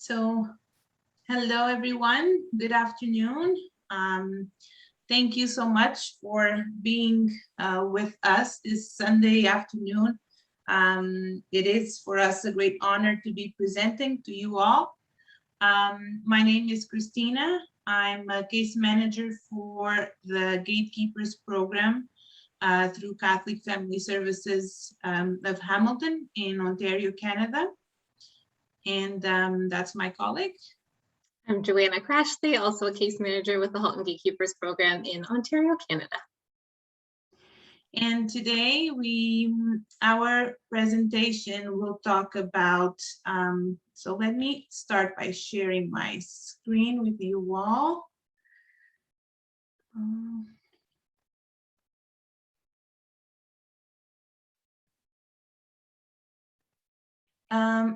So, hello everyone. Good afternoon. Thank you so much for being with us this Sunday afternoon. It is for us a great honor to be presenting to you all. My name is Christina. I'm a case manager for the Gatekeepers program through Catholic Family Services of Hamilton in Ontario, Canada. And that's my colleague. I'm Joanna Crashley, also a case manager with the Halton Gatekeepers program in Ontario, Canada. And today our presentation will talk about, so let me start by sharing my screen with you all.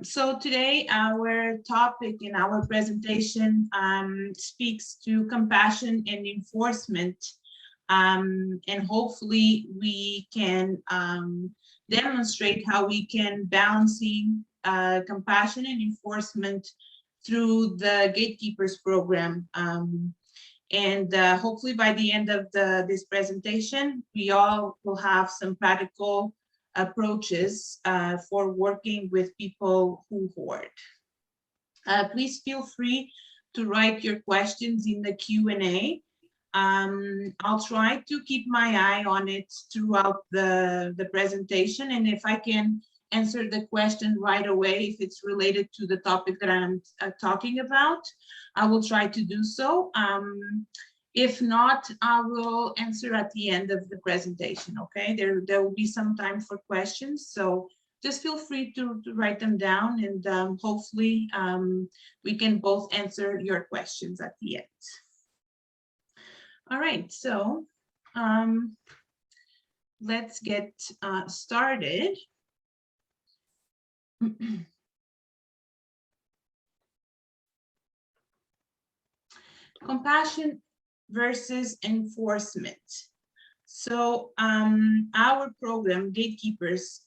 So today our topic in our presentation speaks to compassion and enforcement. And hopefully we can demonstrate how we can balancing compassion and enforcement through the Gatekeepers program. And hopefully by the end of this presentation, we all will have some practical approaches for working with people who hoard. Please feel free to write your questions in the Q&A. I'll try to keep my eye on it throughout the presentation, and if I can answer the question right away, if it's related to the topic that I'm talking about, I will try to do so. If not, I will answer at the end of the presentation, okay? There will be some time for questions, so just feel free to write them down, and hopefully we can both answer your questions at the end. All right, so let's get started. Compassion versus enforcement. So our program, Gatekeepers,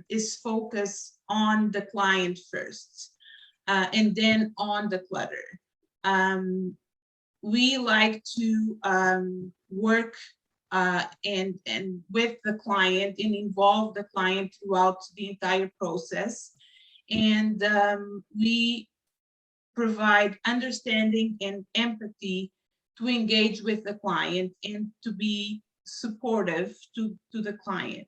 is focused on the client first, and then on the clutter. We like to work and with the client and involve the client throughout the entire process. And we provide understanding and empathy to engage with the client and to be supportive to the client.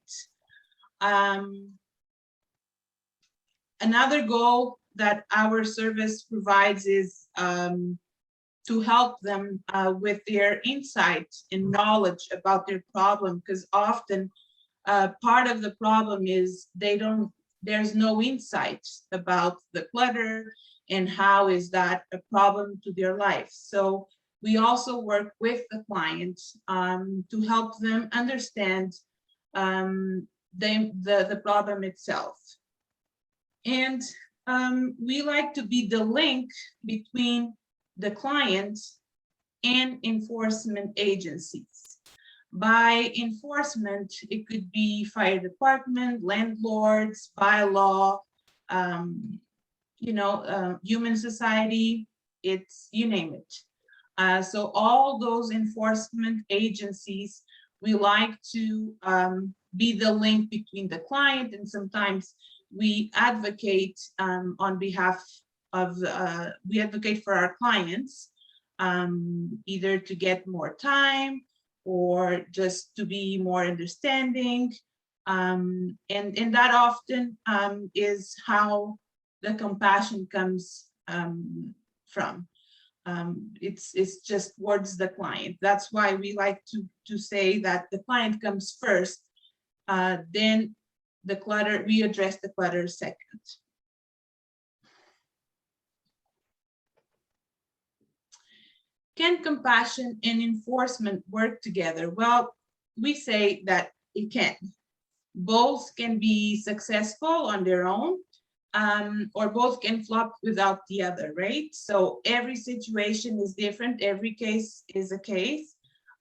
Another goal that our service provides is to help them with their insights and knowledge about their problem, because often part of the problem is there's no insight about the clutter and how is that a problem to their life. So we also work with the clients to help them understand the problem itself. And we like to be the link between the clients and enforcement agencies. By enforcement, it could be fire department, landlords, bylaw, human society, it's you name it. So all those enforcement agencies, we like to be the link between the client, and sometimes we advocate on behalf of, we advocate for our clients, either to get more time or just to be more understanding. And that often is how the compassion comes from. It's just towards the client. That's why we like to say that the client comes first, then the clutter, we address the clutter second. Can compassion and enforcement work together? Well, we say that it can. Both can be successful on their own, or both can flop without the other, right? So every situation is different, every case is a case,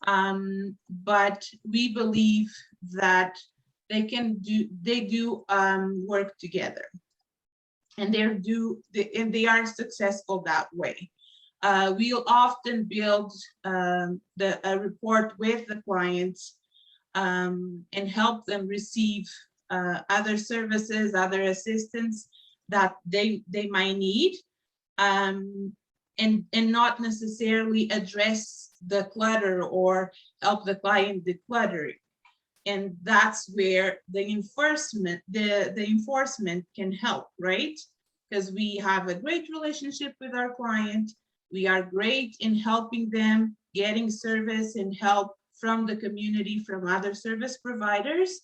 but we believe that they do work together. and and they are successful that way. We'll often build a report with the clients and help them receive other services, other assistance that they might need, and not necessarily address the clutter or help the client declutter it. And that's where the enforcement can help, right? Because we have a great relationship with our client. We are great in helping them, getting service and help from the community, from other service providers.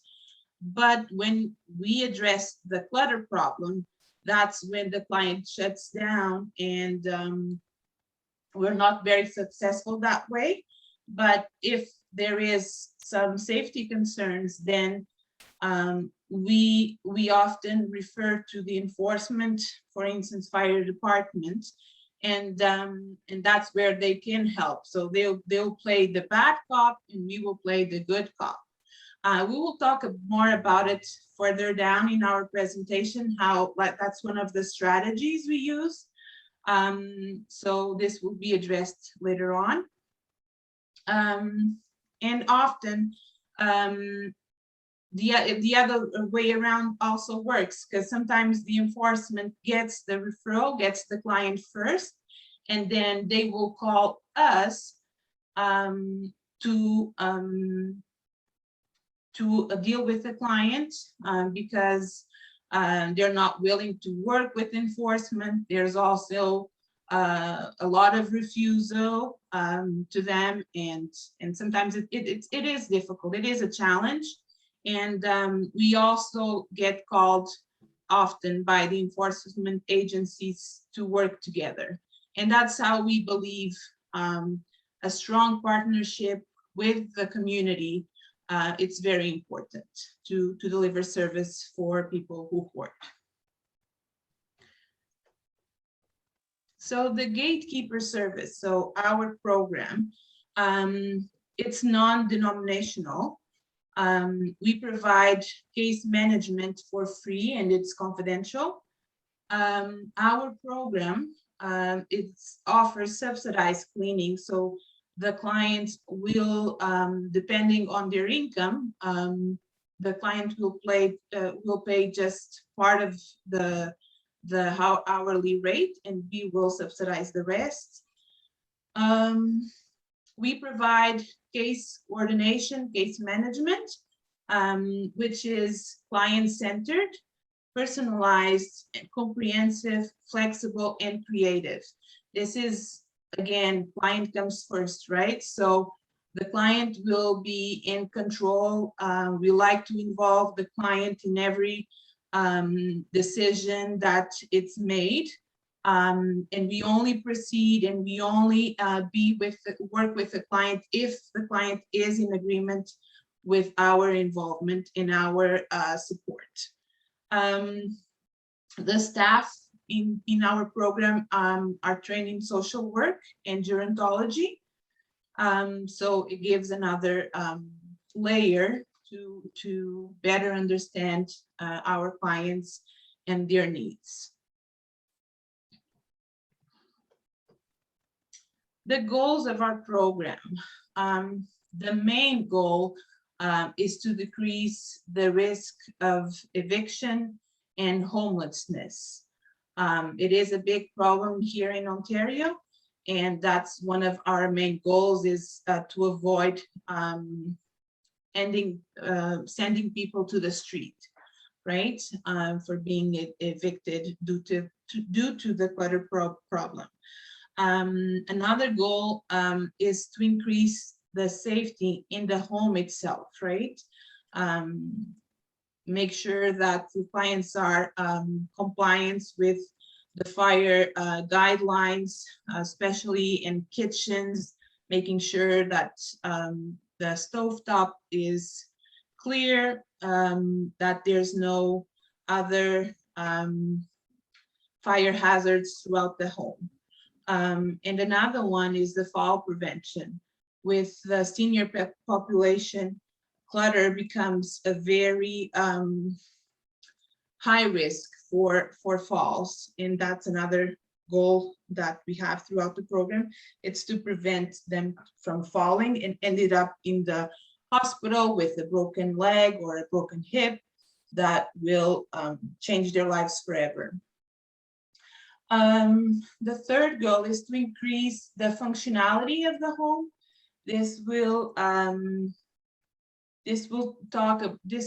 But when we address the clutter problem, that's when the client shuts down, and we're not very successful that way. But if there is some safety concerns, then we often refer to the enforcement, for instance, fire department, and that's where they can help. So they'll play the bad cop, and we will play the good cop. We will talk more about it further down in our presentation, how that's one of the strategies we use. So this will be addressed later on. And often the other way around also works, because sometimes the enforcement gets the referral, gets the client first, and then they will call us to deal with the client because they're not willing to work with enforcement. There's also a lot of refusal to them, and sometimes it is difficult. It is a challenge, and we also get called often by the enforcement agencies to work together, and that's how we believe a strong partnership with the community. It's very important to deliver service for people who hoard. So the Gatekeeper service, so our program, it's non-denominational. We provide case management for free, and it's confidential. Our program, it offers subsidized cleaning, so the clients will, depending on their income, the client will pay just part of the hourly rate, and we will subsidize the rest. We provide case coordination, case management, which is client-centered, personalized, comprehensive, flexible, and creative. This is, again, client comes first, right? So the client will be in control. We like to involve the client in every decision that it's made, and we only proceed and we only work with the client if the client is in agreement with our involvement in our support. The staff in our program are trained in social work and gerontology, so it gives another layer to better understand our clients and their needs. The goals of our program. The main goal is to decrease the risk of eviction and homelessness. It is a big problem here in Ontario, and that's one of our main goals, is to avoid sending people to the street, right? For being evicted due to the clutter problem. Another goal is to increase the safety in the home itself, right? Make sure that the clients are compliant with the fire guidelines, especially in kitchens, making sure that the stovetop is clear, that there's no other fire hazards throughout the home. And another one is the fall prevention. With the senior population, clutter becomes a very high risk for falls, and that's another goal that we have throughout the program. It's to prevent them from falling and ended up in the hospital with a broken leg or a broken hip that will change their lives forever. The third goal is to increase the functionality of the home. This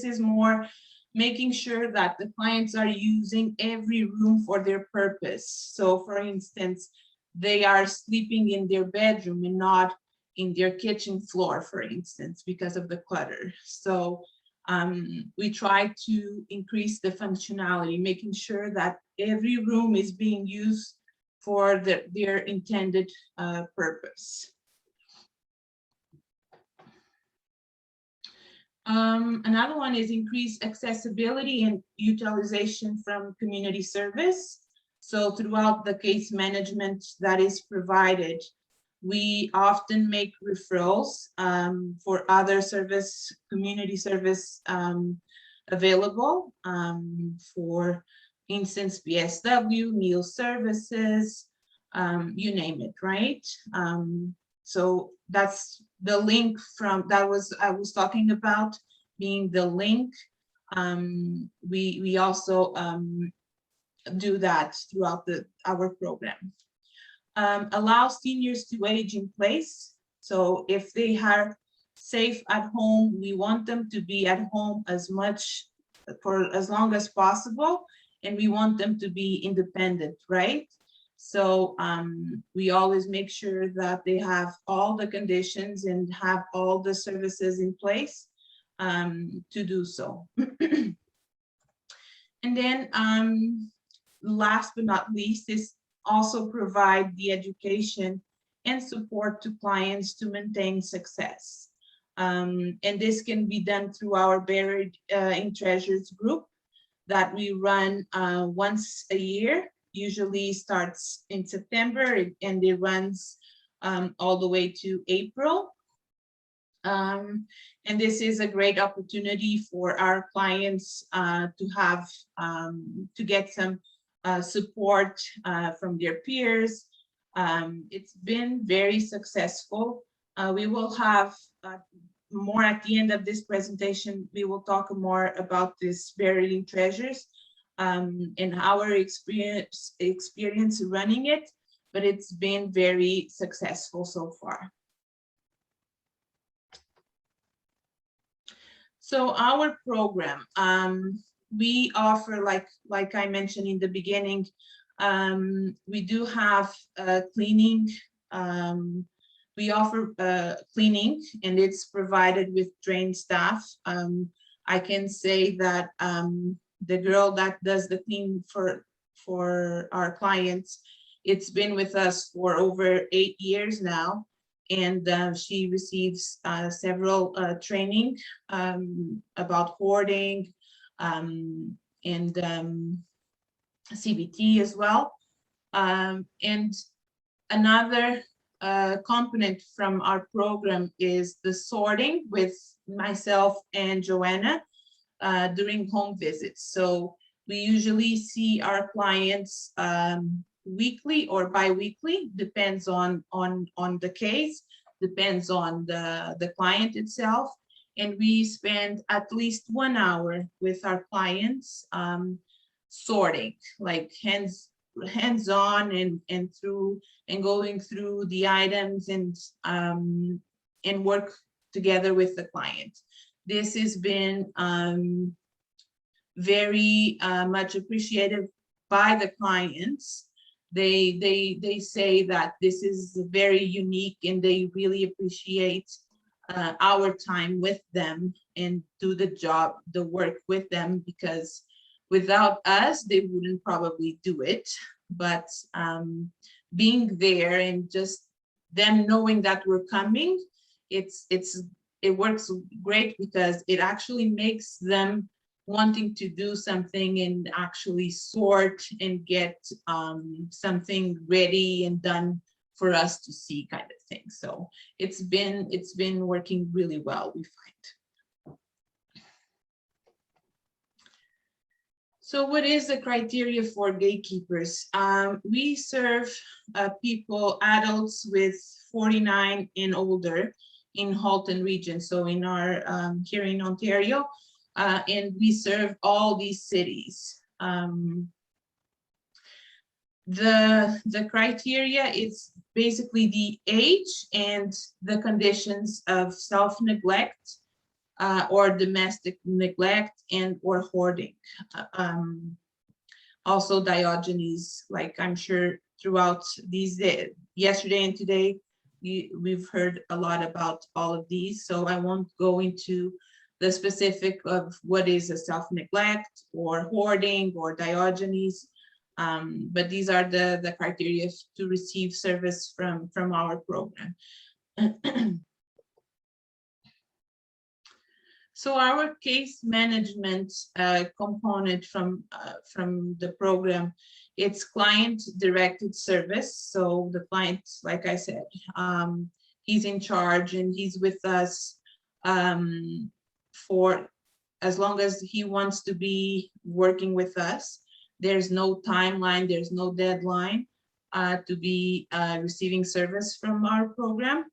is more making sure that the clients are using every room for their purpose. So for instance, they are sleeping in their bedroom and not in their kitchen floor, for instance, because of the clutter. So we try to increase the functionality, making sure that every room is being used for their intended purpose. Another one is increased accessibility and utilization from community service. So throughout the case management that is provided, we often make referrals for other community service available, for instance, PSW, meal services, you name it, right? So that's the link from I was talking about, being the link. We also do that throughout our program. Allow seniors to age in place. So if they are safe at home, we want them to be at home for as long as possible, and we want them to be independent, right? So we always make sure that they have all the conditions and have all the services in place to do so. And then last but not least is also provide the education and support to clients to maintain success. And this can be done through our Buried in Treasures group that we run once a year, usually starts in September and it runs all the way to April. And this is a great opportunity for our clients to have, to get some support from their peers. It's been very successful. We will have more at the end of this presentation. We will talk more about this Buried in Treasures and our experience running it, but it's been very successful so far. So our program, we offer, like I mentioned in the beginning, we do have cleaning. We offer cleaning, and it's provided with trained staff. I can say that the girl that does the cleaning for our clients, it's been with us for over 8 years now, and she receives several training about hoarding and CBT as well. And another component from our program is the sorting with myself and Joanna during home visits. So we usually see our clients weekly or bi-weekly, depends on the case, depends on the client itself. And we spend at least 1 hour with our clients sorting, like hands-on and through and going through the items and work together with the client. This has been very much appreciated by the clients. They say that this is very unique and they really appreciate our time with them and do the work with them, because without us, they wouldn't probably do it. But being there and just them knowing that we're coming, it works great, because it actually makes them wanting to do something and actually sort and get something ready and done for us to see, kind of thing. So it's been working really well, we find. So what is the criteria for gatekeepers? We serve people, adults with 49 and older in Halton Region, so in our here in Ontario, and we serve all these cities. The criteria is basically the age and the conditions of self-neglect or domestic neglect and or hoarding. Also Diogenes, like I'm sure throughout these days, yesterday and today, we've heard a lot about all of these, so I won't go into the specific of what is a self-neglect or hoarding or Diogenes, but these are the criteria to receive service from our program. So our case management component from the program, it's client-directed service. So the client, like I said, he's in charge and he's with us for as long as he wants to be working with us. There's no timeline, there's no deadline to be receiving service from our program.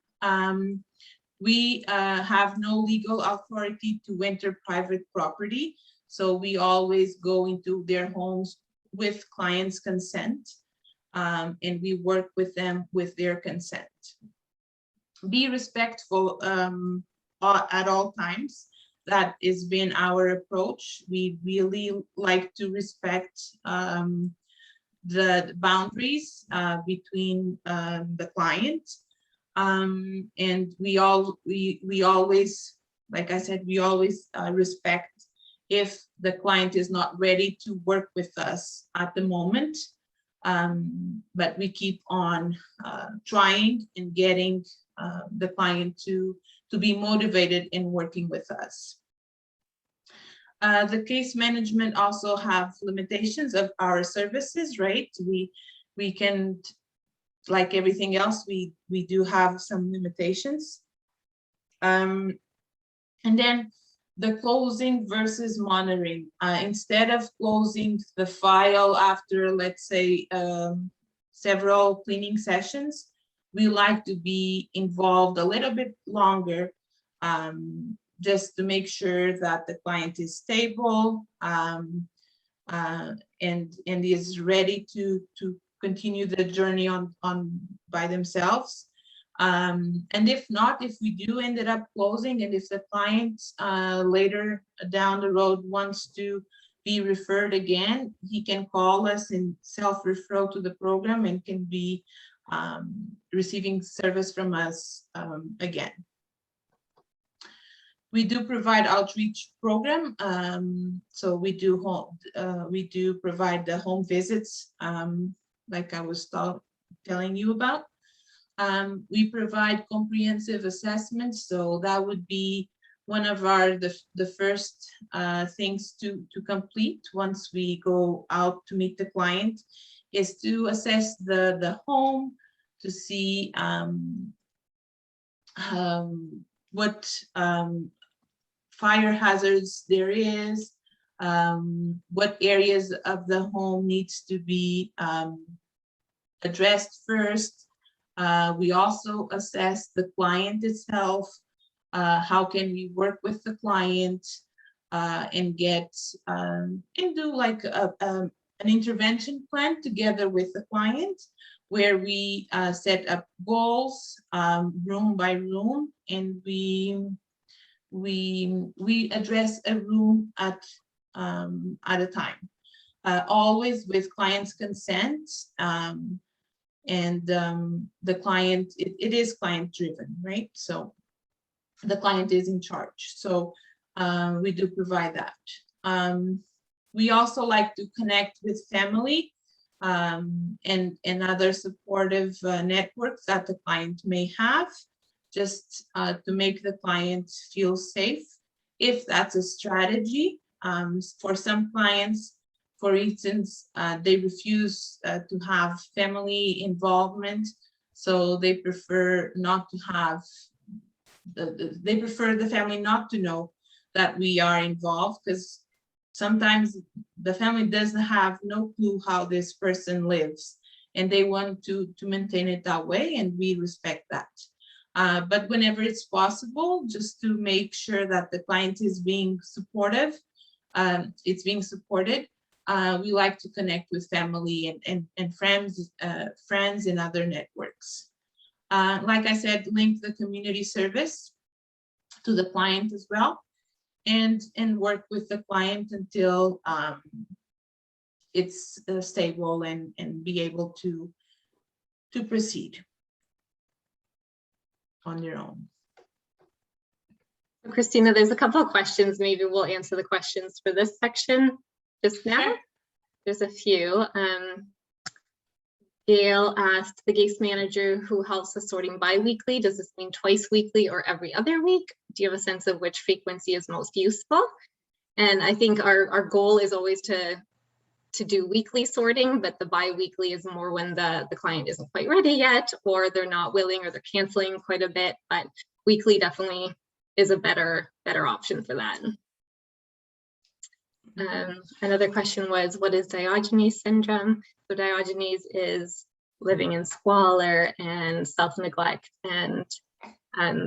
We have no legal authority to enter private property, so we always go into their homes with clients' consent, and we work with them with their consent. Be respectful at all times. That has been our approach. We really like to respect the boundaries between the client. And we always, like I said, we always respect if the client is not ready to work with us at the moment, but we keep on trying and getting the client to be motivated in working with us. The case management also have limitations of our services, right? We can, like everything else, we do have some limitations. And then the closing versus monitoring. Instead of closing the file after, let's say, several cleaning sessions, we like to be involved a little bit longer, just to make sure that the client is stable and is ready to continue the journey on by themselves. And if not, if we do ended up closing, and if the client later down the road wants to be referred again, he can call us and self-referral to the program and can be receiving service from us again. We do provide outreach program, so we do provide the home visits, like I was telling you about. We provide comprehensive assessments, so that would be one of the first things to complete once we go out to meet the client, is to assess the home, to see what fire hazards there is, what areas of the home needs to be addressed first. We also assess the client itself. How can we work with the client and get and do like an intervention plan together with the client, where we set up goals room by room, and we address a room at a time, always with client's consent. And the client, it is client driven, right? So the client is in charge. So we do provide that. We also like to connect with family and other supportive networks that the client may have, just to make the client feel safe, if that's a strategy. For some clients, for instance, they refuse to have family involvement, so they prefer not to have, they prefer the family not to know that we are involved, because sometimes the family doesn't have no clue how this person lives, and they want to maintain it that way, and we respect that. But whenever it's possible, just to make sure that the client is being supportive, it's being supported, we like to connect with family and friends and other networks. Like I said, link the community service to the client as well, and work with the client until it's stable and be able to proceed on their own. Christina, there's a couple of questions. Maybe we'll answer the questions for this section just now. Sure. There's a few. Gail asked, the case manager who helps with sorting bi-weekly, does this mean twice weekly or every other week? Do you have a sense of which frequency is most useful? And I think our goal is always to do weekly sorting, but the bi-weekly is more when the client isn't quite ready yet, or they're not willing, or they're canceling quite a bit, but weekly definitely is a better option for that. Another question was, what is Diogenes syndrome? So Diogenes is living in squalor and self-neglect, and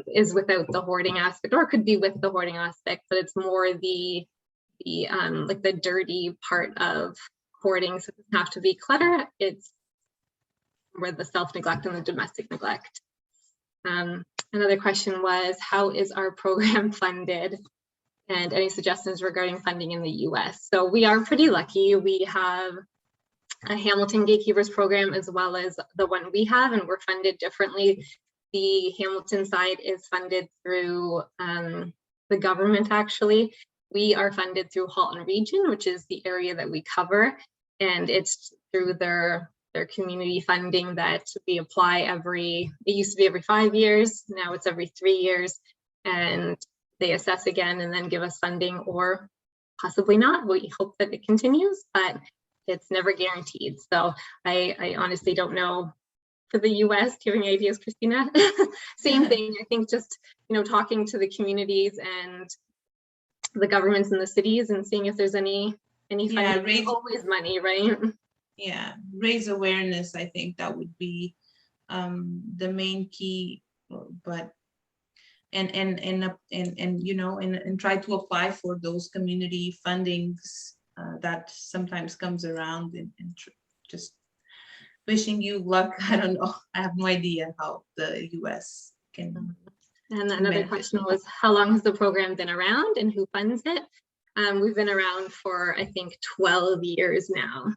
is without the hoarding aspect, or could be with the hoarding aspect, but it's more the like the dirty part of hoarding. So it doesn't have to be clutter, it's where the self-neglect and the domestic neglect. Another question was, how is our program funded? And any suggestions regarding funding in the US? So we are pretty lucky. We have a Hamilton Gatekeepers program as well as the one we have, and we're funded differently. The Hamilton side is funded through the government, actually. We are funded through Halton Region, which is the area that we cover, and it's through their community funding that we apply it used to be every 5 years, now it's every 3 years, and they assess again and then give us funding, or possibly not. We hope that it continues, but it's never guaranteed. So I honestly don't know for the US. Do you have any ideas, Christina? Same thing. I think just, talking to the communities and the governments in the cities and seeing if there's any funding. There's always money, right? Yeah, raise awareness. I think that would be the main key, but and try to apply for those community fundings that sometimes comes around, and just wishing you luck. I don't know. I have no idea how the US can. And another question was, how long has the program been around and who funds it? We've been around for, I think, 12 years now.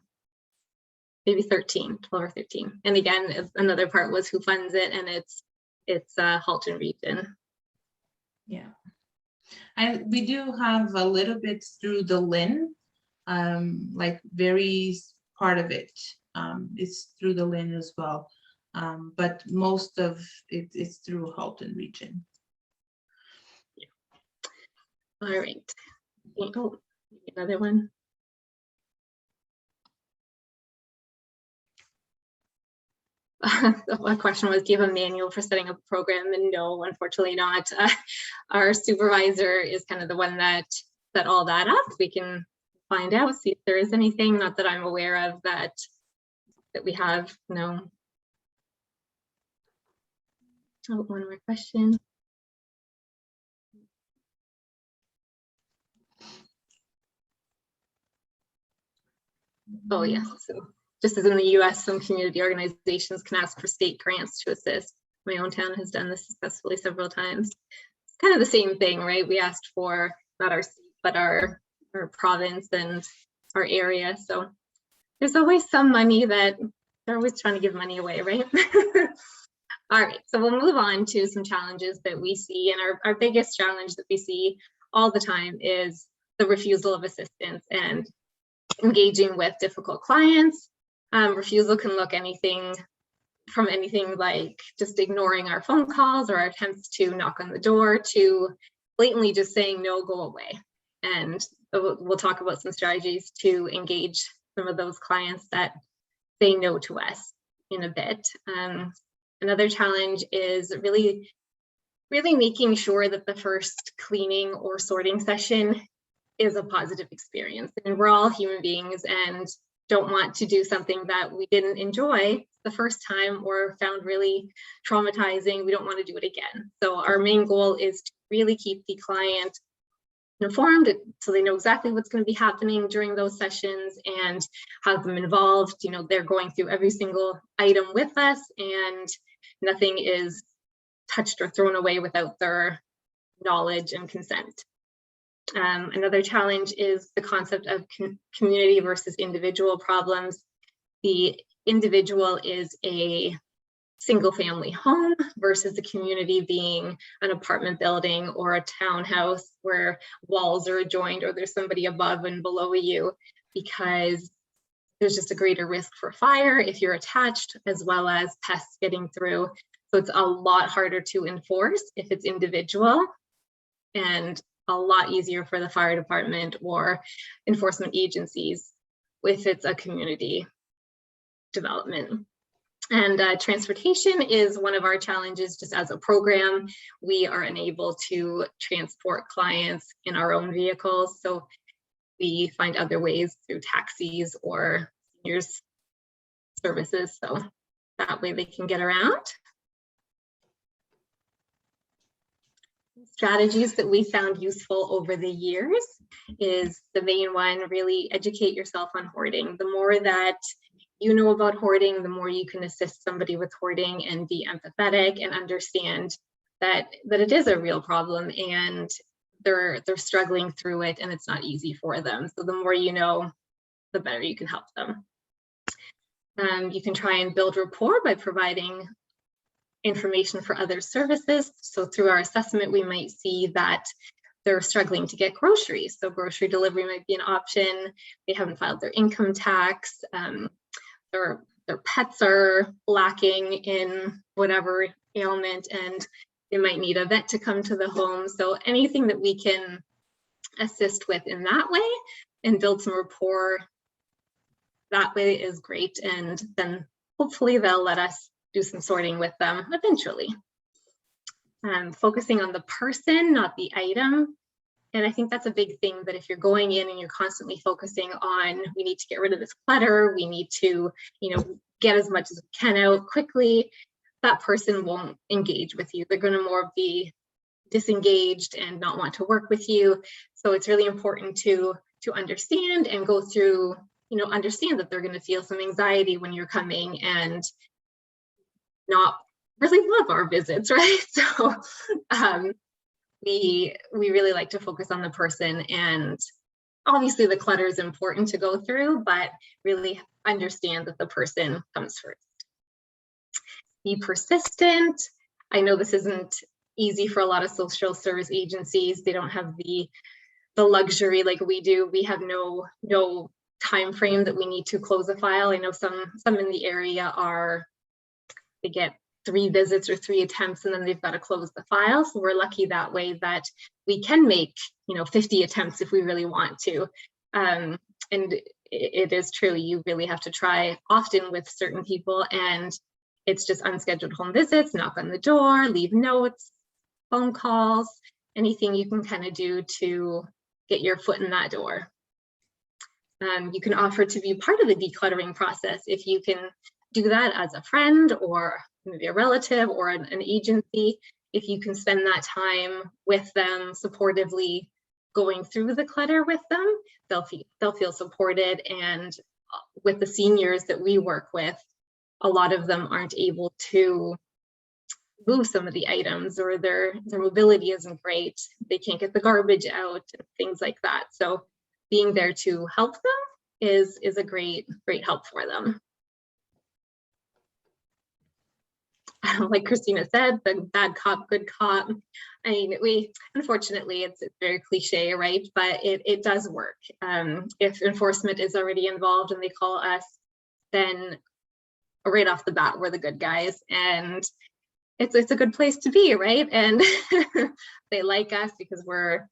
Maybe 13, 12 or 13. And again, another part was who funds it, and it's Halton Region. Yeah, we do have a little bit through the LIN, like very part of it is through the LIN as well, but most of it is through Halton Region. Yeah. All right. Oh, another one. The question was, do you have a manual for setting up a program? And no, unfortunately not. Our supervisor is kind of the one that set all that up. We can find out, see if there is anything, not that I'm aware of, that we have. No. Oh, one more question. Oh yes. So just as in the US, some community organizations can ask for state grants to assist. My own town has done this successfully several times. It's kind of the same thing, right? We asked for not our state, but our province and our area. So there's always some money that they're always trying to give money away, right? All right, so we'll move on to some challenges that we see. And our biggest challenge that we see all the time is the refusal of assistance and engaging with difficult clients. Refusal can look anything like just ignoring our phone calls or our attempts to knock on the door, to blatantly just saying no, go away. And we'll talk about some strategies to engage some of those clients that say no to us in a bit. Another challenge is really making sure that the first cleaning or sorting session is a positive experience. And we're all human beings and don't want to do something that we didn't enjoy the first time or found really traumatizing. We don't want to do it again. So our main goal is to really keep the client informed so they know exactly what's going to be happening during those sessions and have them involved. You know, they're going through every single item with us and nothing is touched or thrown away without their knowledge and consent. Another challenge is the concept of community versus individual problems. The individual is a single family home versus the community being an apartment building or a townhouse where walls are adjoined or there's somebody above and below you, because there's just a greater risk for fire if you're attached, as well as pests getting through. So it's a lot harder to enforce if it's individual, and a lot easier for the fire department or enforcement agencies if it's a community development. And transportation is one of our challenges. Just as a program, we are unable to transport clients in our own vehicles. So we find other ways through taxis or seniors services. So that way they can get around. Strategies that we found useful over the years is the main one, really educate yourself on hoarding. The more that you know about hoarding, the more you can assist somebody with hoarding and be empathetic and understand that it is a real problem and they're struggling through it and it's not easy for them. So the more you know, the better you can help them. You can try and build rapport by providing information for other services. So through our assessment, we might see that they're struggling to get groceries. So grocery delivery might be an option. They haven't filed their income tax. Their pets are lacking in whatever ailment, and they might need a vet to come to the home. So anything that we can assist with in that way and build some rapport that way is great. And then hopefully they'll let us do some sorting with them eventually. Focusing on the person, not the item. And I think that's a big thing, that if you're going in and you're constantly focusing on, we need to get rid of this clutter, we need to, get as much as we can out quickly, that person won't engage with you. They're going to more be disengaged and not want to work with you. So it's really important to understand and go through, understand that they're going to feel some anxiety when you're coming and not really love our visits, right? So we really like to focus on the person, and obviously the clutter is important to go through, but really understand that the person comes first. Be persistent. I know this isn't easy for a lot of social service agencies. They don't have the luxury like we do. We have no time frame that we need to close a file. I know some in the area they get 3 visits or 3 attempts and then they've got to close the file. So we're lucky that way that we can make 50 attempts if we really want to. And it is true, you really have to try often with certain people, and it's just unscheduled home visits, knock on the door, leave notes, phone calls, anything you can kind of do to get your foot in that door. You can offer to be part of the decluttering process if you can do that as a friend or maybe a relative or an agency. If you can spend that time with them supportively going through the clutter with them, they'll feel supported. And with the seniors that we work with, a lot of them aren't able to move some of the items, or their mobility isn't great. They can't get the garbage out, things like that. So being there to help them is a great help for them. Like Christina said, the bad cop, good cop. I mean, unfortunately, it's very cliche, right? But it does work. If enforcement is already involved and they call us, then right off the bat, we're the good guys, and it's a good place to be, right? And they like us because we're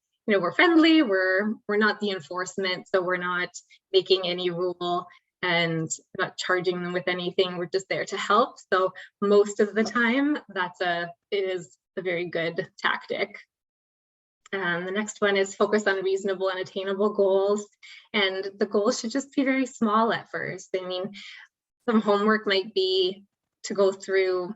friendly. We're not the enforcement, so we're not making any rule and not charging them with anything. We're just there to help. So most of the time, it is a very good tactic. The next one is focus on reasonable and attainable goals. And the goals should just be very small at first. I mean, some homework might be to go through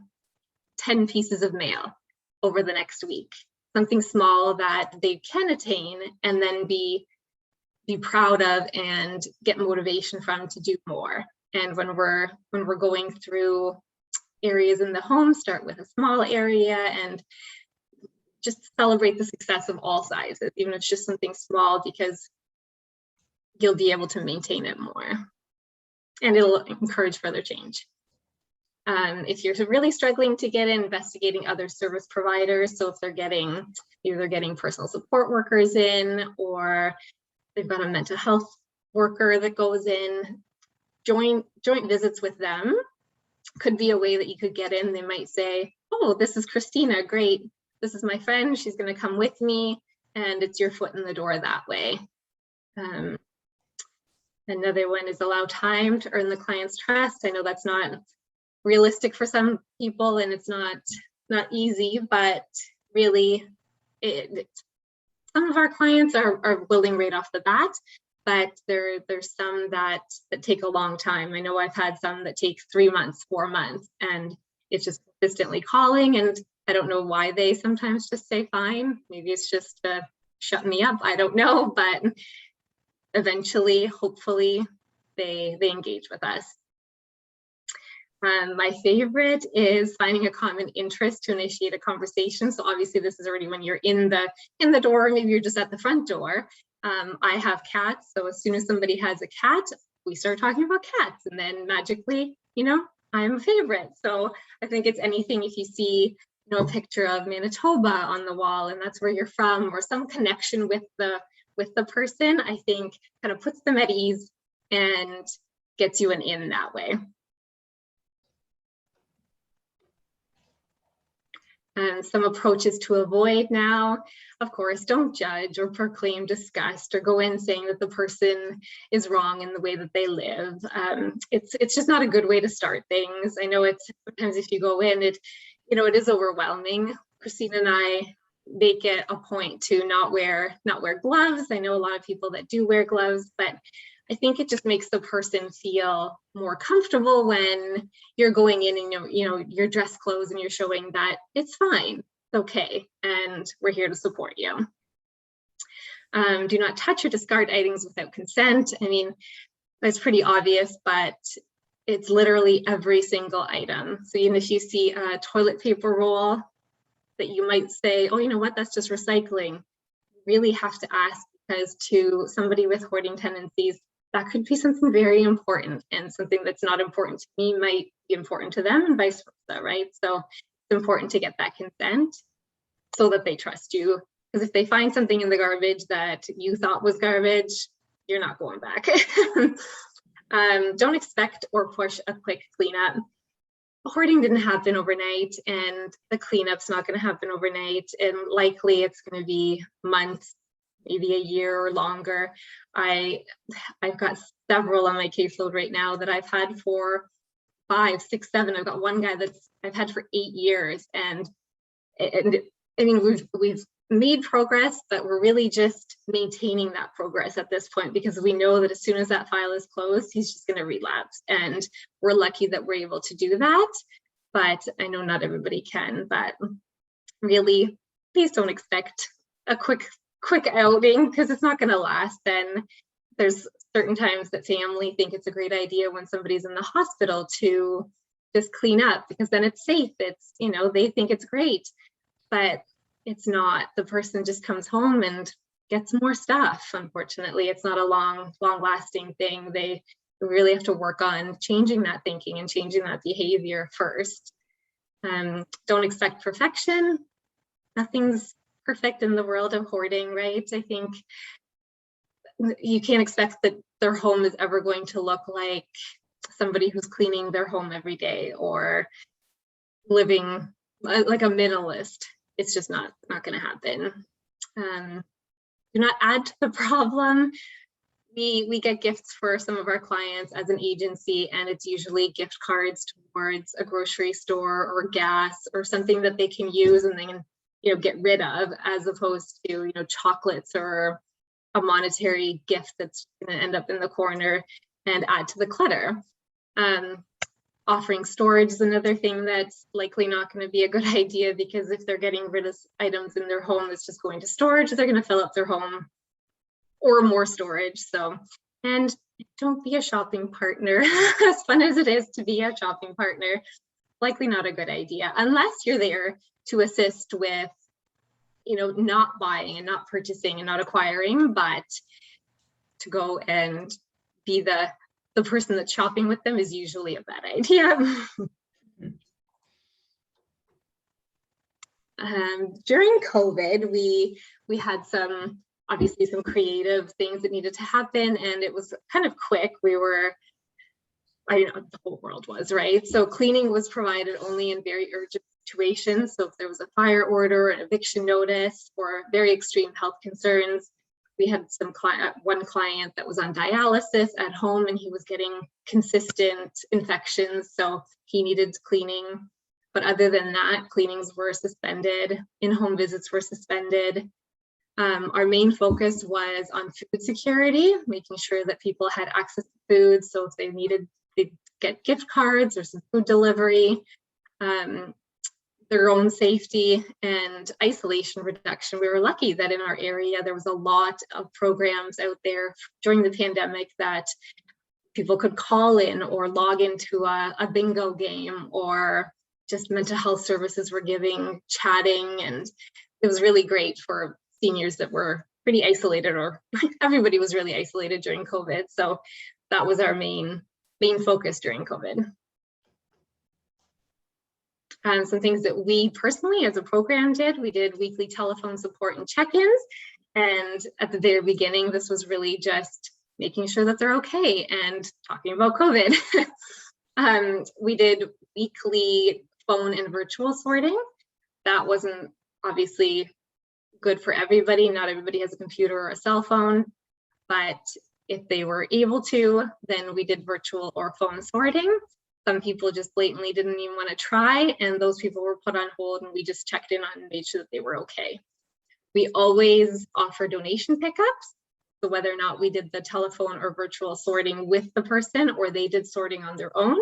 10 pieces of mail over the next week, something small that they can attain and then be proud of and get motivation from to do more. And when we're going through areas in the home, start with a small area and just celebrate the success of all sizes, even if it's just something small, because you'll be able to maintain it more and it'll encourage further change. If you're really struggling to get in, investigating other service providers. So if they're getting personal support workers in, or they've got a mental health worker that goes in, joint visits with them could be a way that you could get in. They might say, oh, this is Christina, great. This is my friend, she's gonna come with me, and it's your foot in the door that way. Another one is allow time to earn the client's trust. I know that's not realistic for some people and it's not easy, but really some of our clients are willing right off the bat, but there's some that take a long time. I know I've had some that take 3 months, 4 months, and it's just consistently calling, and I don't know why they sometimes just say fine. Maybe it's just shut me up, I don't know, but eventually, hopefully, they engage with us. My favorite is finding a common interest to initiate a conversation. So obviously this is already when you're in the door, maybe you're just at the front door. I have cats, so as soon as somebody has a cat, we start talking about cats, and then magically, I'm a favorite. So I think it's anything, if you see, a picture of Manitoba on the wall and that's where you're from, or some connection with the person, I think kind of puts them at ease and gets you an in that way. And some approaches to avoid now, of course, don't judge or proclaim disgust or go in saying that the person is wrong in the way that they live. It's just not a good way to start things. I know it's sometimes if you go in, it is overwhelming. Christina and I make it a point to not wear gloves. I know a lot of people that do wear gloves, but I think it just makes the person feel more comfortable when you're going in and you're dressed clothes and you're showing that it's fine, it's okay, and we're here to support you. Do not touch or discard items without consent. I mean, that's pretty obvious, but it's literally every single item. So even if you see a toilet paper roll that you might say, oh, you know what, that's just recycling, you really have to ask, because to somebody with hoarding tendencies, that could be something very important, and something that's not important to me might be important to them, and vice versa, right? So it's important to get that consent so that they trust you, because if they find something in the garbage that you thought was garbage, you're not going back. Don't expect or push a quick cleanup. Hoarding didn't happen overnight, and the cleanup's not going to happen overnight, and likely it's going to be months, maybe a year or longer. I've got several on my caseload right now that I've had for 5, 6, 7. I've got one guy that's I've had for 8 years, and I mean we've made progress, but we're really just maintaining that progress at this point, because we know that as soon as that file is closed, he's just going to relapse, and we're lucky that we're able to do that. But I know not everybody can. But really, please don't expect a quick outing, because it's not going to last. Then there's certain times that family think it's a great idea when somebody's in the hospital to just clean up, because then it's safe. It's, they think it's great, but it's not. The person just comes home and gets more stuff. Unfortunately, it's not a long lasting thing. They really have to work on changing that thinking and changing that behavior first. Don't expect perfection. Nothing's perfect in the world of hoarding, right? I think you can't expect that their home is ever going to look like somebody who's cleaning their home every day or living like a minimalist. It's just not going to happen. Do not add to the problem. We get gifts for some of our clients as an agency, and it's usually gift cards towards a grocery store or gas or something that they can use and then get rid of, as opposed to, chocolates or a monetary gift that's going to end up in the corner and add to the clutter. Offering storage is another thing that's likely not going to be a good idea, because if they're getting rid of items in their home that's just going to storage, they're going to fill up their home or more storage. So, and don't be a shopping partner. As fun as it is to be a shopping partner, likely not a good idea, unless you're there to assist with, not buying and not purchasing and not acquiring, but to go and be the person that's shopping with them is usually a bad idea. During COVID, we had obviously some creative things that needed to happen, and it was kind of quick. The whole world was, right? So cleaning was provided only in very urgent situations. So if there was a fire order, an eviction notice, or very extreme health concerns. We had one client that was on dialysis at home, and he was getting consistent infections, so he needed cleaning. But other than that, cleanings were suspended, in-home visits were suspended. Our main focus was on food security, making sure that people had access to food. So if they needed to get gift cards or some food delivery, their own safety and isolation reduction. We were lucky that in our area, there was a lot of programs out there during the pandemic that people could call in or log into a bingo game, or just mental health services were giving chatting. And it was really great for seniors that were pretty isolated, or everybody was really isolated during COVID. So that was our main focus during COVID. Some things that we personally as a program we did weekly telephone support and check-ins. And at the very beginning, this was really just making sure that they're okay and talking about COVID. We did weekly phone and virtual sorting. That wasn't obviously good for everybody. Not everybody has a computer or a cell phone, but if they were able to, then we did virtual or phone sorting. Some people just blatantly didn't even want to try, and those people were put on hold, and we just checked in on and made sure that they were okay. We always offer donation pickups. So whether or not we did the telephone or virtual sorting with the person, or they did sorting on their own,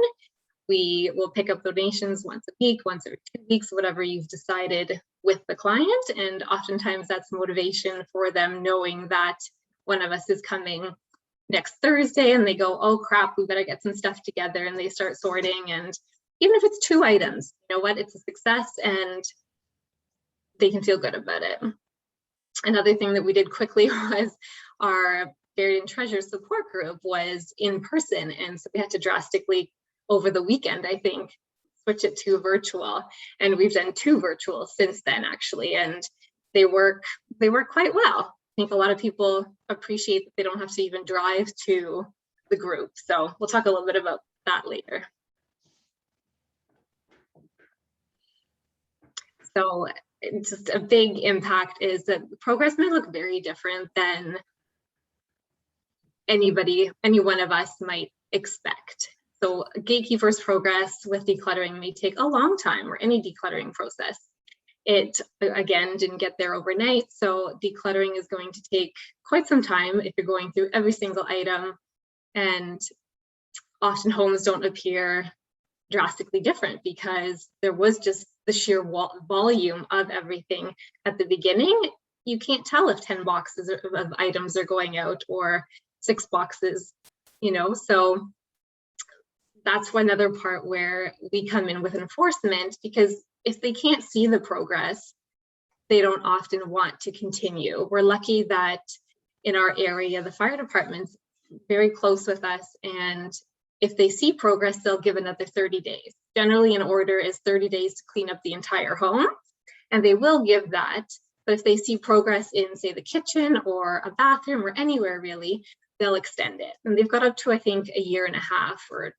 we will pick up donations once a week, once every 2 weeks, whatever you've decided with the client. And oftentimes that's motivation for them, knowing that one of us is coming next Thursday, and they go, oh crap, we better get some stuff together, and they start sorting. And even if it's 2 items, you know what, it's a success and they can feel good about it. Another thing that we did quickly was our Buried in Treasure support group was in person, and so we had to drastically, over the weekend, I think, switch it to virtual. And we've done 2 virtual since then, actually, and they work quite well. I think a lot of people appreciate that they don't have to even drive to the group. So we'll talk a little bit about that later. So just a big impact is that progress may look very different than any one of us might expect. So Gatekeepers progress with decluttering may take a long time, or any decluttering process. It, again, didn't get there overnight, so decluttering is going to take quite some time if you're going through every single item, and often homes don't appear drastically different because there was just the sheer volume of everything at the beginning. You can't tell if 10 boxes of items are going out or 6 boxes, so that's another part where we come in with enforcement, because if they can't see the progress, they don't often want to continue. We're lucky that in our area, the fire department's very close with us, and if they see progress, they'll give another 30 days. Generally, an order is 30 days to clean up the entire home, and they will give that. But if they see progress in, say, the kitchen or a bathroom or anywhere really, they'll extend it. And they've got up to, I think, 1.5 years or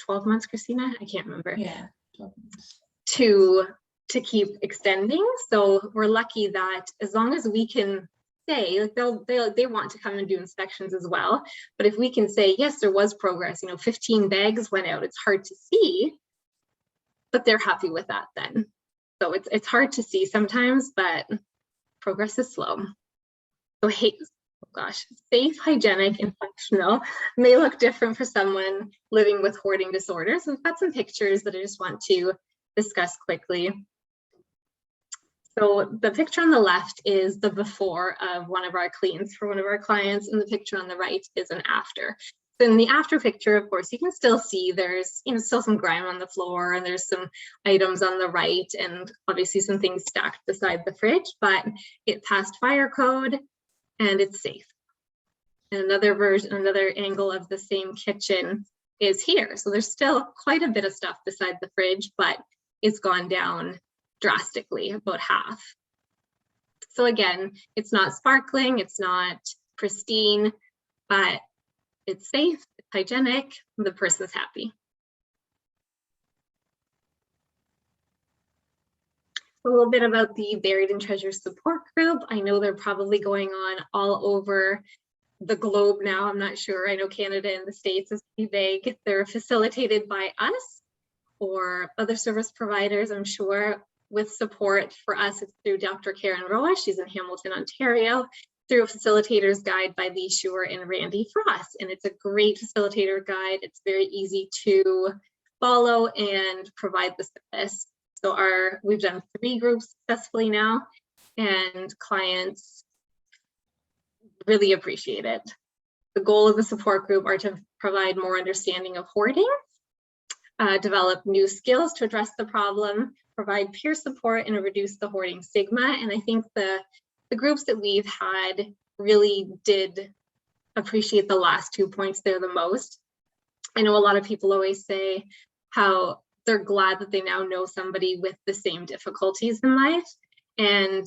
12 months, Christina? I can't remember. Yeah, 12 months. To keep extending. So we're lucky that as long as we can say, like, they want to come and do inspections as well, but if we can say, yes, there was progress, 15 bags went out, it's hard to see, but they're happy with that then. So it's hard to see sometimes, but progress is slow. So safe, hygienic, and functional may look different for someone living with hoarding disorders. We've got some pictures that I just want to discuss quickly. So the picture on the left is the before of one of our cleans for one of our clients, and the picture on the right is an after. So in the after picture, of course, you can still see there's still some grime on the floor, and there's some items on the right, and obviously some things stacked beside the fridge, but it passed fire code and it's safe. And another angle of the same kitchen is here. So there's still quite a bit of stuff beside the fridge, but it's gone down drastically, about half. So again, it's not sparkling, it's not pristine, but it's safe, it's hygienic, the person's happy. A little bit about the Buried in Treasure support group. I know they're probably going on all over the globe now. I'm not sure. I know Canada and the States is pretty big. They're facilitated by us or other service providers, I'm sure. With support for us, it's through Dr. Karen Roa. She's in Hamilton, Ontario, through a facilitator's guide by Lee Schuer and Randy Frost. And it's a great facilitator guide. It's very easy to follow and provide the service. So we've done 3 groups successfully now, and clients really appreciate it. The goal of the support group are to provide more understanding of hoarding, develop new skills to address the problem, provide peer support, and reduce the hoarding stigma. And I think the groups that we've had really did appreciate the last 2 points there the most. I know a lot of people always say how they're glad that they now know somebody with the same difficulties in life, and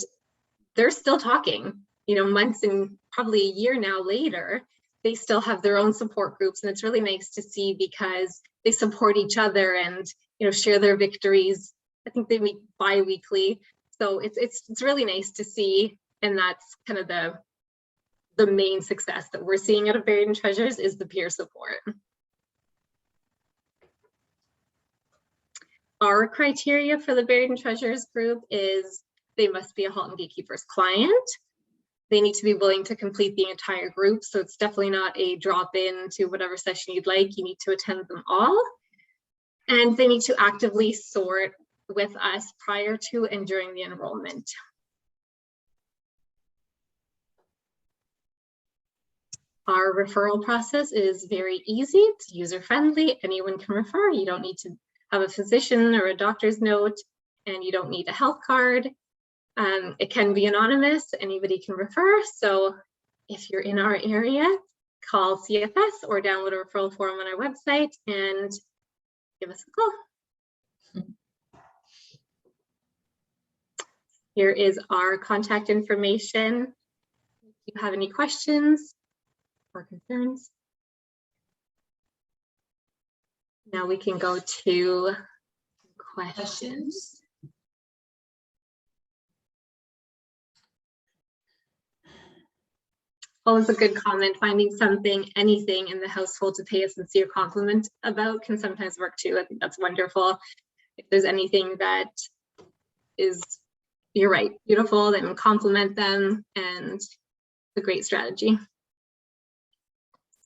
they're still talking, months and probably a year now later, they still have their own support groups. And it's really nice to see because they support each other and, share their victories. I think they meet bi-weekly. So it's really nice to see. And that's kind of the main success that we're seeing out of Buried in Treasures is the peer support. Our criteria for the Buried in Treasures group is they must be a Halton Gatekeepers client. They need to be willing to complete the entire group. So it's definitely not a drop-in to whatever session you'd like. You need to attend them all. And they need to actively sort with us prior to and during the enrollment. Our referral process is very easy. It's user-friendly. Anyone can refer. You don't need to have a physician or a doctor's note, and you don't need a health card. It can be anonymous. Anybody can refer. So if you're in our area, call CFS or download a referral form on our website and give us a call. Here is our contact information. If you have any questions or concerns. Now we can go to questions. Always a good comment. Finding something, anything in the household to pay a sincere compliment about can sometimes work too. I think that's wonderful. If there's anything that is, you're right, beautiful, then compliment them, and it's a great strategy. I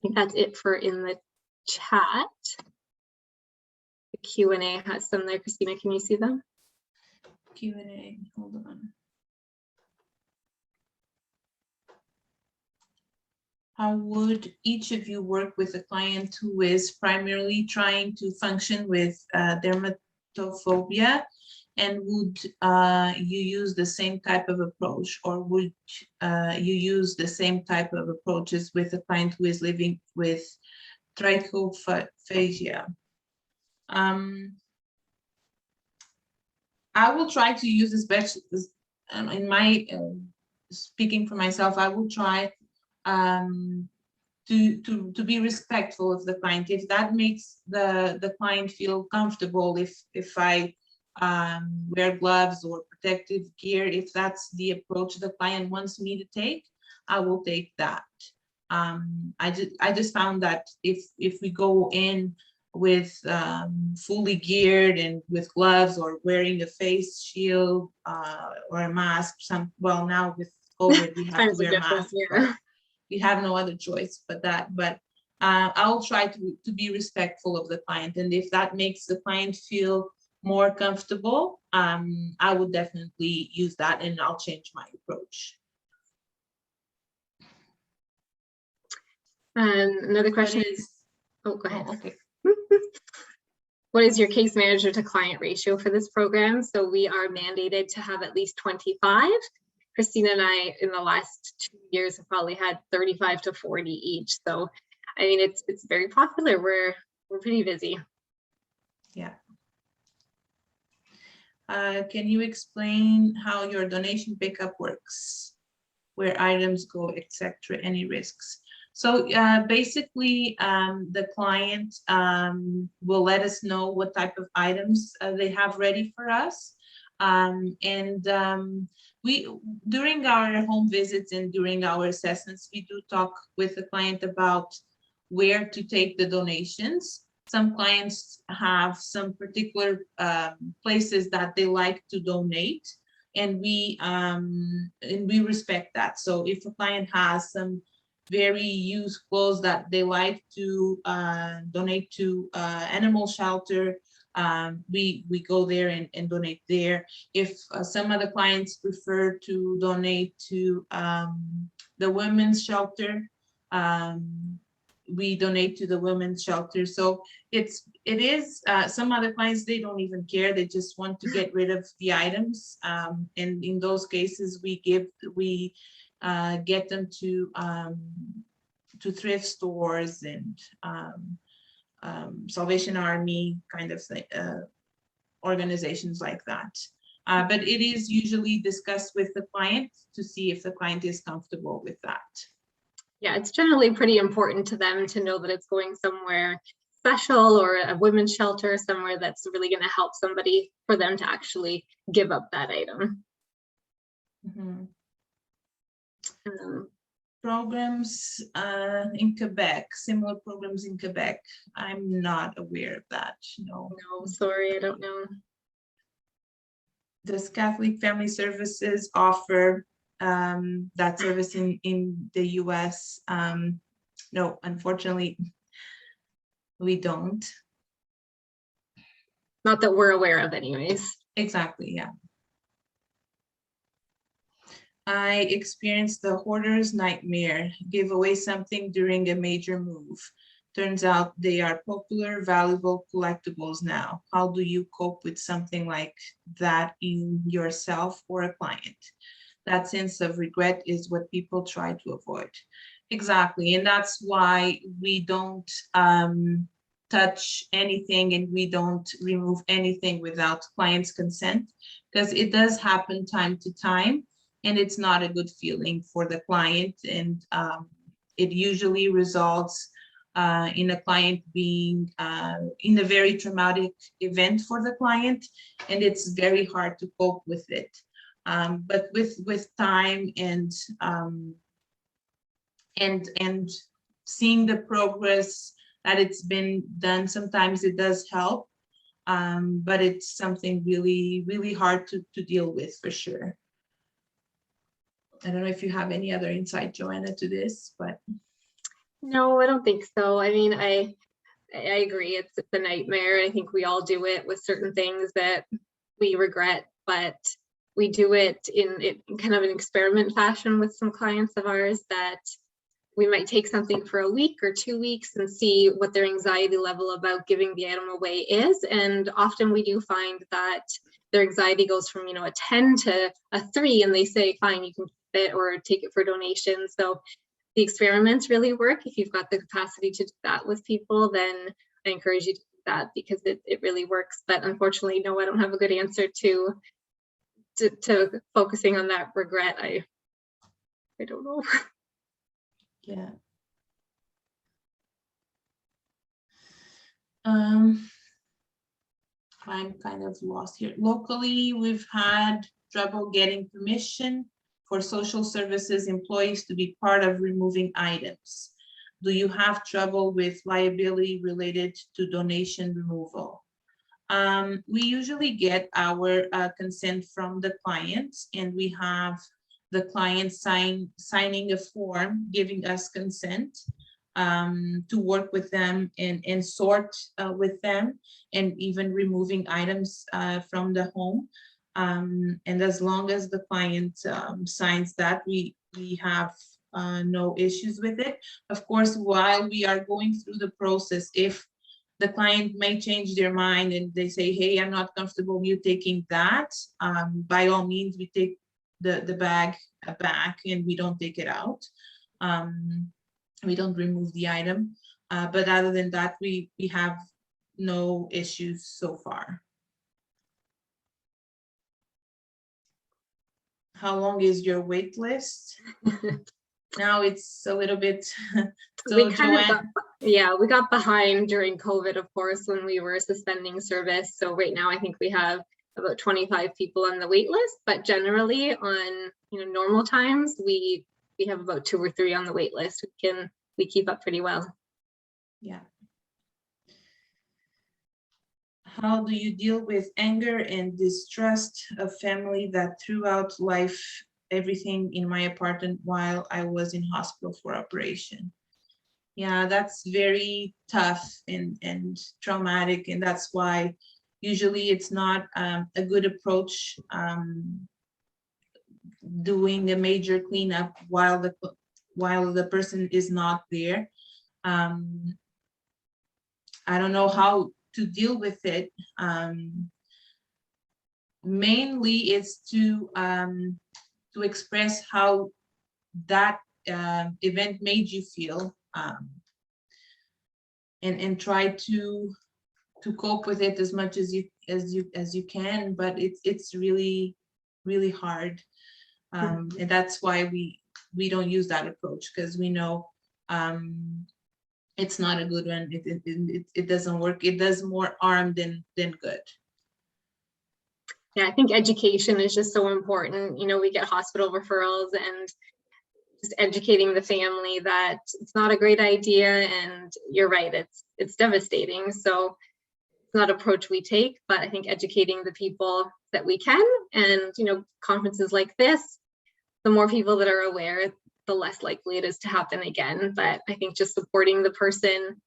think that's it for in the chat. The Q&A has some there. Christina, can you see them? Q&A, hold on. How would each of you work with a client who is primarily trying to function with dermatophobia, and would you use the same type of approach, or would you use the same type of approaches with a client who is living with trichophagia? I will try to use this best in my speaking for myself. I will try to be respectful of the client. If that makes the client feel comfortable, if I wear gloves or protective gear, if that's the approach the client wants me to take, I will take that. I just found that if we go in fully geared and with gloves or wearing a face shield or a mask. Well, now with COVID, we have to Times are wear different, masks, yeah. but we have no other choice but that. But I'll try to be respectful of the client. And if that makes the client feel more comfortable, I would definitely use that, and I'll change my approach. Another question is, oh, go ahead. Oh, okay. What is your case manager to client ratio for this program? So we are mandated to have at least 25. Christina and I, in the last 2 years, have probably had 35 to 40 each. So, I mean, it's very popular. We're pretty busy. Yeah. Can you explain how your donation pickup works, where items go, etc., any risks? So basically, the client will let us know what type of items they have ready for us. We, during our home visits and during our assessments, we do talk with the client about where to take the donations. Some clients have some particular places that they like to donate, and we respect that. So if a client has some very used clothes that they like to donate to animal shelter, we go there and donate there. If some other clients prefer to donate to the women's shelter, we donate to the women's shelter. So it is some other clients, they don't even care, they just want to get rid of the items, and in those cases we get them to thrift stores and Salvation Army kind of organizations like that. But it is usually discussed with the client to see if the client is comfortable with that. Yeah, it's generally pretty important to them to know that it's going somewhere special or a women's shelter, somewhere that's really going to help somebody, for them to actually give up that item. Mm-hmm. Programs in Quebec, similar programs in Quebec. I'm not aware of that. No, sorry, I don't know. Does Catholic Family Services offer that service in the US? No, unfortunately, we don't. Not that we're aware of anyways. Exactly, yeah. I experienced the hoarder's nightmare, give away something during a major move. Turns out they are popular, valuable collectibles now. How do you cope with something like that in yourself or a client? That sense of regret is what people try to avoid. Exactly, and that's why we don't touch anything and we don't remove anything without client's consent, because it does happen time to time. And it's not a good feeling for the client, and it usually results in a client being in a very traumatic event for the client, and it's very hard to cope with it. But with time and seeing the progress that it's been done, sometimes it does help, but it's something really hard to deal with, for sure. I don't know if you have any other insight, Joanna, to this, but. No, I don't think so. I mean, I agree. It's a nightmare. I think we all do it with certain things that we regret, but we do it in kind of an experiment fashion with some clients of ours, that we might take something for a week or 2 weeks and see what their anxiety level about giving the item away is. And often we do find that their anxiety goes from, a 10 to a 3, and they say, fine, you can keep it or take it for donation. So the experiments really work. If you've got the capacity to do that with people, then I encourage you to do that, because it really works. But unfortunately, no, I don't have a good answer to focusing on that regret. I don't know. Yeah. I'm kind of lost here. Locally, we've had trouble getting permission for social services employees to be part of removing items. do you have trouble with liability related to donation removal? We usually get our consent from the client, and we have the client signing a form giving us consent to work with them and sort with them, and even removing items from the home. And as long as the client signs that, we have no issues with it. Of course, while we are going through the process, if the client may change their mind and they say, hey, I'm not comfortable you taking that, by all means, we take the bag back and we don't take it out. We don't remove the item. But other than that, we have no issues so far. How long is your wait list? Now it's a little bit, so Joanne. We got behind during COVID, of course, when we were suspending service. So right now I think we have about 25 people on the wait list, but generally on normal times we have about 2 or 3 on the wait list. We keep up pretty well. Yeah. How do you deal with anger and distrust of family that threw out everything in my apartment while I was in hospital for operation? Yeah, that's very tough and traumatic, and that's why usually it's not a good approach doing a major cleanup while the person is not there. I don't know how to deal with it. Mainly it's to express how that event made you feel, and try to cope with it as much as you can, but it's really hard, and that's why we don't use that approach, because we know it's not a good one. It doesn't work. It does more harm than good. Yeah, I think education is just so important. We get hospital referrals, and just educating the family that it's not a great idea, and you're right, it's devastating. So it's not an approach we take, but I think educating the people that we can, and conferences like this, the more people that are aware, the less likely it is to happen again. But I think just supporting the person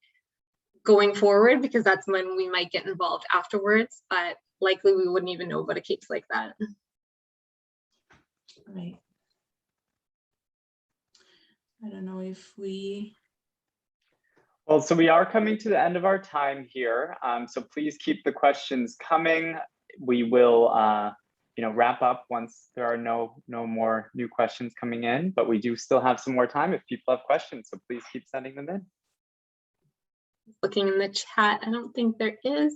going forward, because that's when we might get involved afterwards, but likely we wouldn't even know about a case like that. Right. I don't know if we... Well, so we are coming to the end of our time here. So please keep the questions coming. We will wrap up once there are no more new questions coming in, but we do still have some more time if people have questions, so please keep sending them in. Looking in the chat, I don't think there is.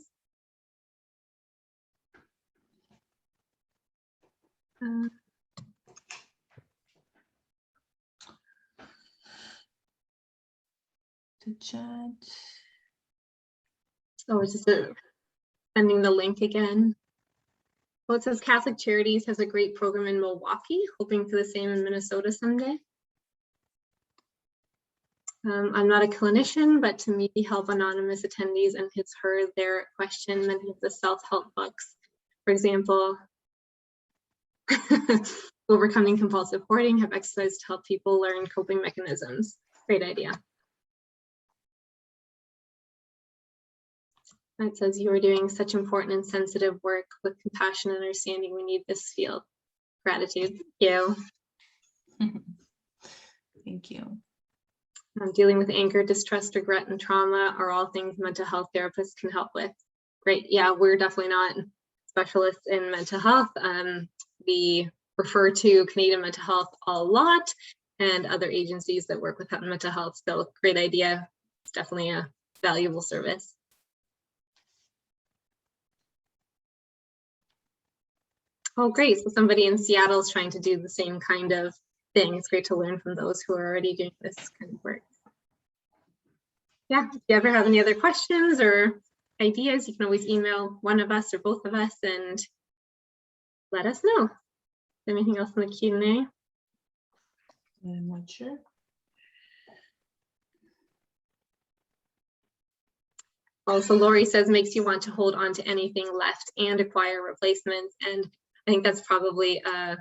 The chat. Oh, it's just sending the link again. Well, it says Catholic Charities has a great program in Milwaukee, hoping for the same in Minnesota someday. I'm not a clinician, but to me, help anonymous attendees and it's heard their question. Many of the self-help books, for example, Overcoming Compulsive Hoarding, have exercised to help people learn coping mechanisms. Great idea. It says you are doing such important and sensitive work with compassion and understanding. We need this field. Gratitude. Thank you. Thank you. Dealing with anger, distrust, regret, and trauma are all things mental health therapists can help with. Great. Yeah, we're definitely not specialists in mental health. We refer to Canadian Mental Health a lot and other agencies that work with mental health. So great idea. It's definitely a valuable service. Oh, great. So somebody in Seattle is trying to do the same kind of thing. It's great to learn from those who are already doing this kind of work. Yeah, if you ever have any other questions or ideas, you can always email one of us or both of us and let us know. Anything else in the Q&A? I'm not sure. Also, Lori says makes you want to hold on to anything left and acquire replacements. And I think that's probably a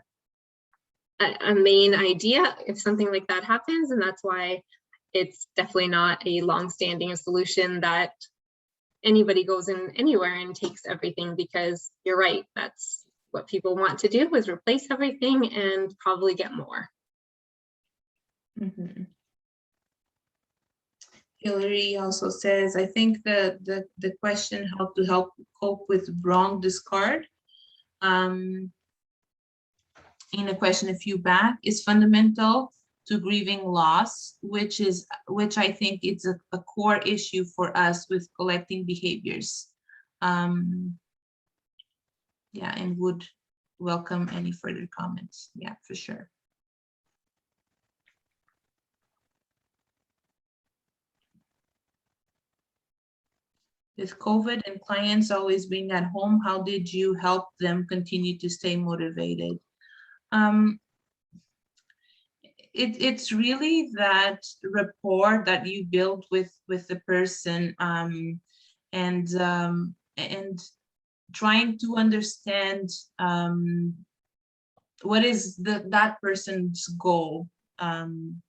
main idea if something like that happens. And that's why it's definitely not a long-standing solution that anybody goes in anywhere and takes everything, because you're right, that's what people want to do, is replace everything and probably get more. Mm-hmm. Hillary also says, I think the question how to help cope with wrong discard in a question a few back is fundamental to grieving loss, which I think it's a core issue for us with collecting behaviors. Yeah, and would welcome any further comments. Yeah, for sure. With COVID and clients always being at home, how did you help them continue to stay motivated? It's really that rapport that you build with the person, and trying to understand what is that person's goal, and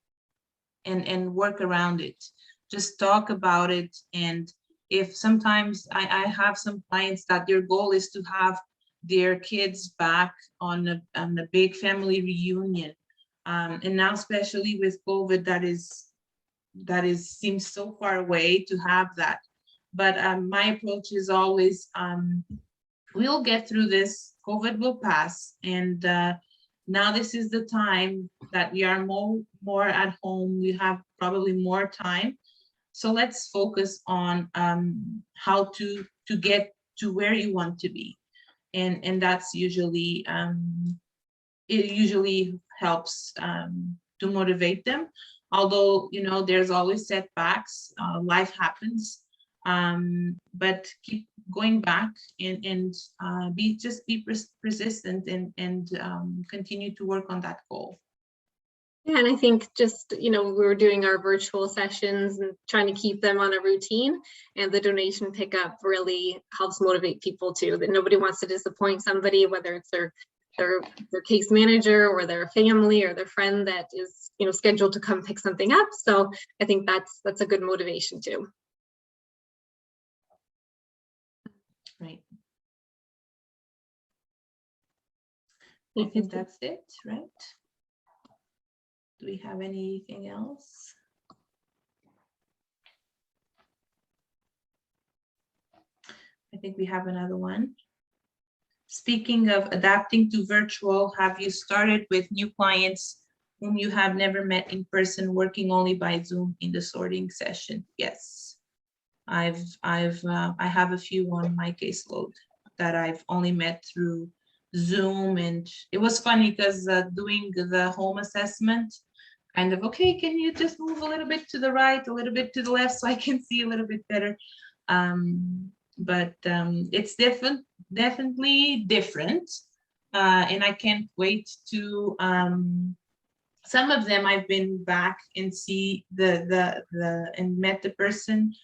work around it. Just talk about it. And if sometimes I have some clients that their goal is to have their kids back on a big family reunion, and now especially with COVID, that seems so far away to have that. But my approach is always, we'll get through this. COVID will pass, and now this is the time that we are more at home. We have probably more time. So let's focus on how to get to where you want to be. And that's usually, it usually helps to motivate them. Although, you know, there's always setbacks, life happens, but keep going back and be persistent and continue to work on that goal. Yeah, and I think just, you know, we were doing our virtual sessions and trying to keep them on a routine, and the donation pickup really helps motivate people too, that nobody wants to disappoint somebody, whether it's their case manager or their family or their friend that is, you know, scheduled to come pick something up. So I think that's a good motivation too. Right. I think that's it, right? Do we have anything else? I think we have another one. Speaking of adapting to virtual, have you started with new clients whom you have never met in person, working only by Zoom in the sorting session? Yes, I have a few on my caseload that I've only met through Zoom, and it was funny because doing the home assessment, kind of, okay, can you just move a little bit to the right, a little bit to the left so I can see a little bit better. But it's definitely different. And I can't wait to, some of them I've been back and see and met the person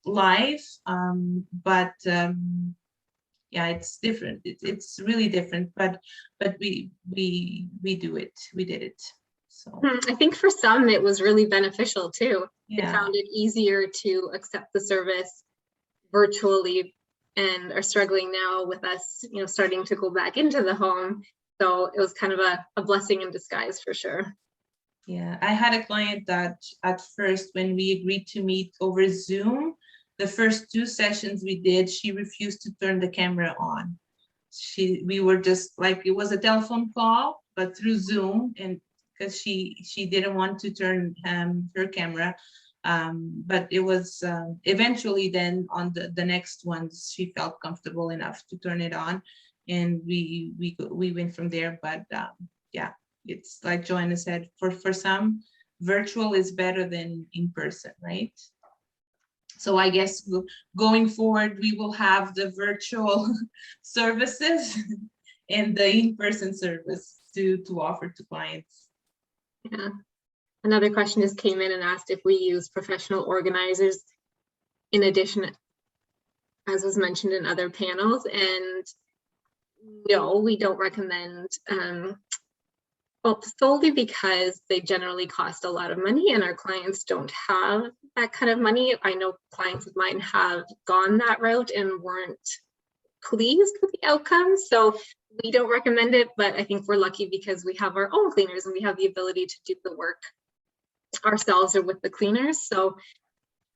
live, but yeah, it's different. It's really different, but we do it. We did it. So I think for some it was really beneficial too. yeah. They found it easier to accept the service virtually and are struggling now with us, you know, starting to go back into the home. So it was kind of a blessing in disguise for sure. Yeah, I had a client that at first, when we agreed to meet over Zoom, the first 2 sessions we did, she refused to turn the camera on. We were just like, it was a telephone call, but through Zoom, and because she didn't want to turn her camera. But it was eventually then on the next ones, she felt comfortable enough to turn it on, and we went from there. But yeah, it's like Joanna said, for some, virtual is better than in person, right? So I guess going forward, we will have the virtual services and the in-person service to offer to clients. Yeah. Another question just came in and asked if we use professional organizers. in addition, as was mentioned in other panels, and no, we don't recommend, well, solely because they generally cost a lot of money and our clients don't have that kind of money. I know clients of mine have gone that route and weren't pleased with the outcome. So we don't recommend it, but I think we're lucky because we have our own cleaners and we have the ability to do the work ourselves or with the cleaners. So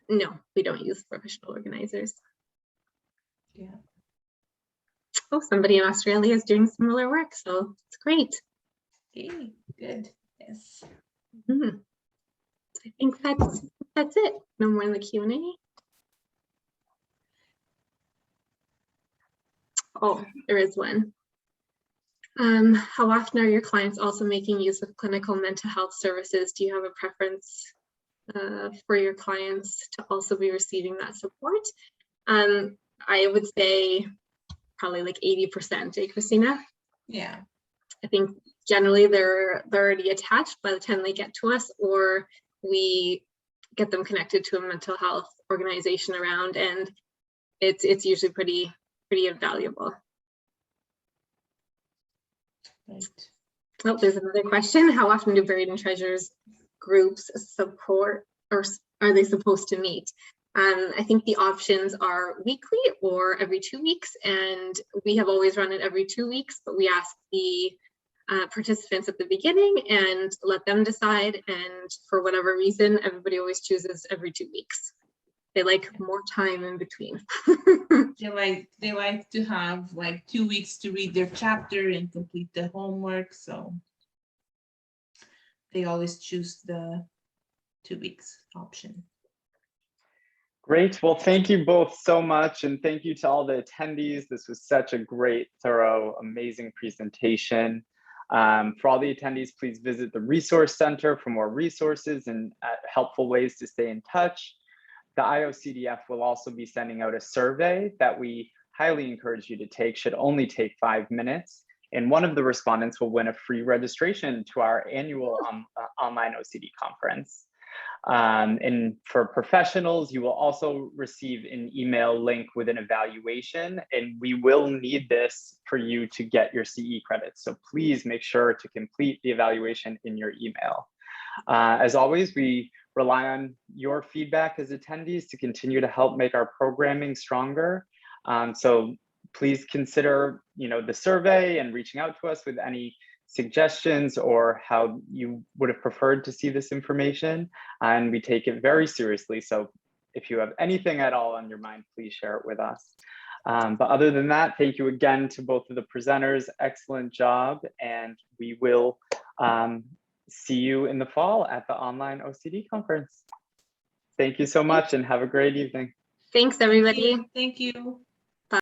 no, we don't use professional organizers. Yeah. Oh, somebody in Australia is doing similar work, so it's great. Okay, good. Yes. Mm-hmm. I think that's it. No more in the Q&A. Oh, there is one. How often are your clients also making use of clinical mental health services? Do you have a preference for your clients to also be receiving that support? I would say probably like 80%, eh, Christina? Yeah. I think generally they're already attached by the time they get to us, or we get them connected to a mental health organization around, and it's usually pretty invaluable. Right. Oh, there's another question. How often do Buried in Treasures groups support, or are they supposed to meet? I think the options are weekly or every 2 weeks, and we have always run it every 2 weeks, but we ask the participants at the beginning and let them decide, and for whatever reason, everybody always chooses every 2 weeks. They like more time in between. They like to have like 2 weeks to read their chapter and complete the homework, so they always choose the 2 weeks option. Great. Well, thank you both so much. And thank you to all the attendees. This was such a great, thorough, amazing presentation. For all the attendees, please visit the Resource Center for more resources and helpful ways to stay in touch. The IOCDF will also be sending out a survey that we highly encourage you to take, should only take 5 minutes. And one of the respondents will win a free registration to our annual online OCD conference. And for professionals, you will also receive an email link with an evaluation, and we will need this for you to get your CE credits. So please make sure to complete the evaluation in your email. As always, we rely on your feedback as attendees to continue to help make our programming stronger. So please consider, the survey and reaching out to us with any suggestions or how you would have preferred to see this information. And we take it very seriously. So if you have anything at all on your mind, please share it with us. But other than that, thank you again to both of the presenters. Excellent job. And we will see you in the fall at the online OCD conference. Thank you so much and have a great evening. Thanks, everybody. Thank you.